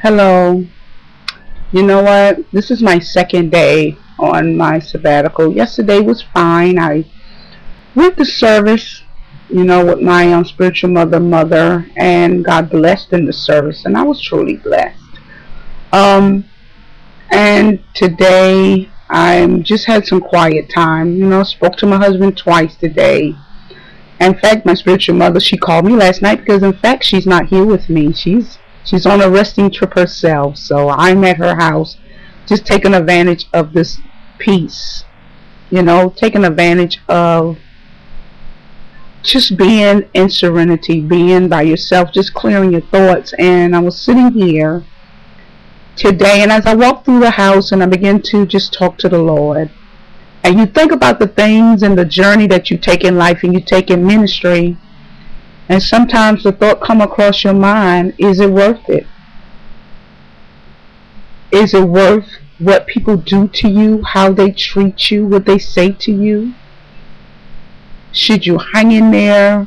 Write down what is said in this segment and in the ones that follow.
Hello. You know what? This is my second day on my sabbatical. Yesterday was fine. I went to service, with my spiritual mother, and God blessed in the service, and I was truly blessed. Um, and today I just had some quiet time. Spoke to my husband twice today. In fact, my spiritual mother, she called me last night because, in fact, she's not here with me. She's on a resting trip herself. So I'm at her house, just taking advantage of this peace. Taking advantage of just being in serenity, being by yourself, just clearing your thoughts. And I was sitting here today, and as I walked through the house, and I began to just talk to the Lord. And you think about the things and the journey that you take in life and you take in ministry, and sometimes the thought come across your mind, is it worth it? Is it worth what people do to you, how they treat you, what they say to you? Should you hang in there,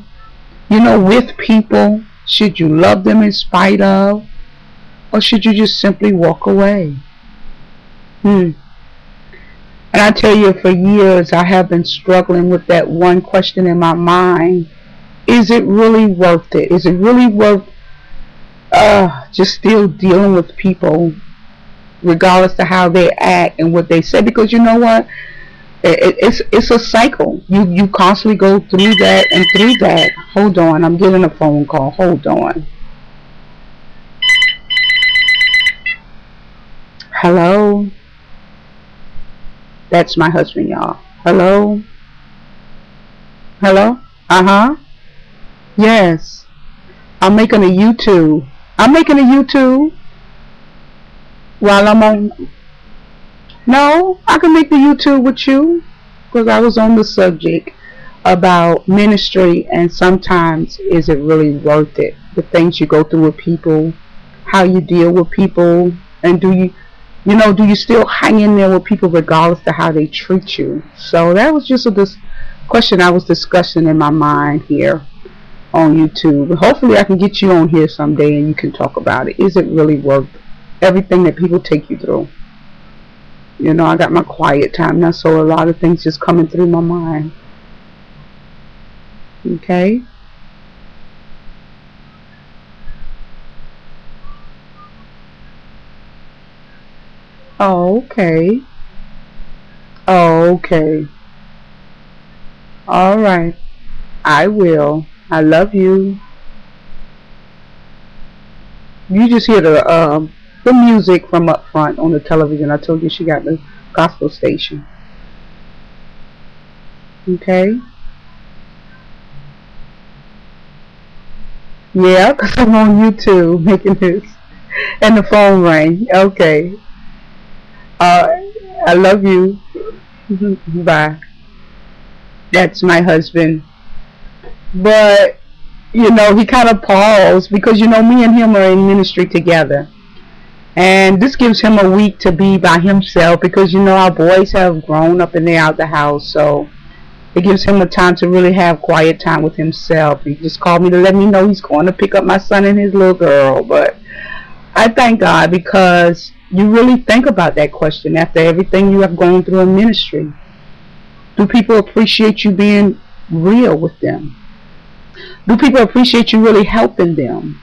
with people? Should you love them in spite of? Or should you just simply walk away? And I tell you, for years I have been struggling with that one question in my mind. Is it really worth it? Is it really worth just still dealing with people regardless of how they act and what they say? Because you know what? It's a cycle. You constantly go through that and through that. Hold on, I'm getting a phone call. Hold on. Hello? That's my husband, y'all. Hello? Hello? Uh-huh. Yes. I'm making a YouTube. I'm making a YouTube while I'm on. No, I can make the YouTube with you because I was on the subject about ministry, and sometimes is it really worth it? The things you go through with people, how you deal with people, and do you still hang in there with people regardless of how they treat you? So that was just this question I was discussing in my mind here on YouTube. Hopefully I can get you on here someday and you can talk about it. Is it really worth everything that people take you through? I got my quiet time now, so a lot of things just coming through my mind. Okay? Oh, okay. Oh, okay. All right. I will. I love you. You just hear the music from up front on the television. I told you she got the gospel station. Okay? Yeah, because I'm on YouTube making this. And the phone rang. Okay. Uh, I love you. Bye. That's my husband. But, he kind of paused because, me and him are in ministry together. And this gives him a week to be by himself because, our boys have grown up and they're out the house. So it gives him a time to really have quiet time with himself. He just called me to let me know he's going to pick up my son and his little girl. But I thank God because you really think about that question after everything you have gone through in ministry. Do people appreciate you being real with them? Do people appreciate you really helping them?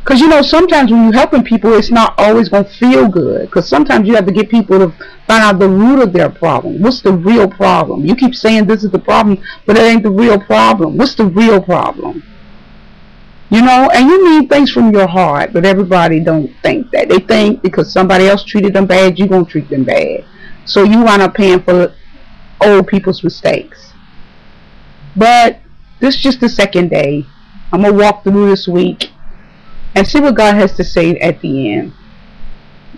Because, sometimes when you're helping people, it's not always going to feel good. Because sometimes you have to get people to find out the root of their problem. What's the real problem? You keep saying this is the problem, but it ain't the real problem. What's the real problem? And you mean things from your heart, but everybody don't think that. They think because somebody else treated them bad, you're going to treat them bad. So you wind up paying for old people's mistakes. But this is just the second day. I'm going to walk through this week and see what God has to say at the end.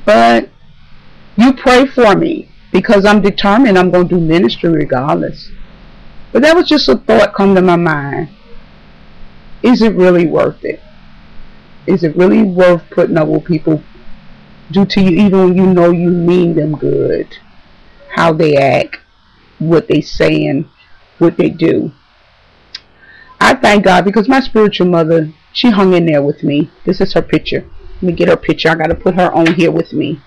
But you pray for me because I'm determined I'm going to do ministry regardless. But that was just a thought come to my mind. Is it really worth it? Is it really worth putting up with people do to you even when you mean them good? How they act, what they say, and what they do. I thank God because my spiritual mother, she hung in there with me. This is her picture. Let me get her picture. I got to put her on here with me.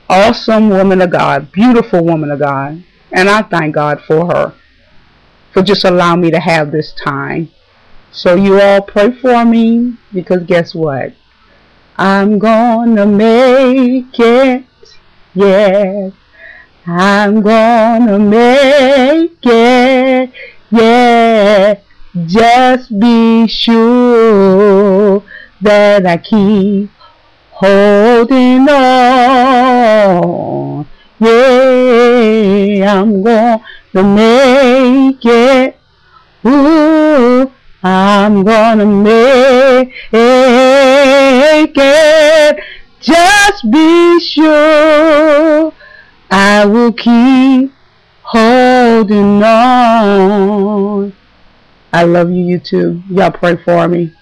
Awesome woman of God. Beautiful woman of God. And I thank God for her, for just allowing me to have this time. So you all pray for me, because guess what? I'm gonna make it. Yes. I'm gonna make it. Yeah. Just be sure that I keep holding on. Yeah, I'm gonna make it. Ooh, I'm gonna make it. Just be sure I will keep holding on. I love you, YouTube. Y'all pray for me.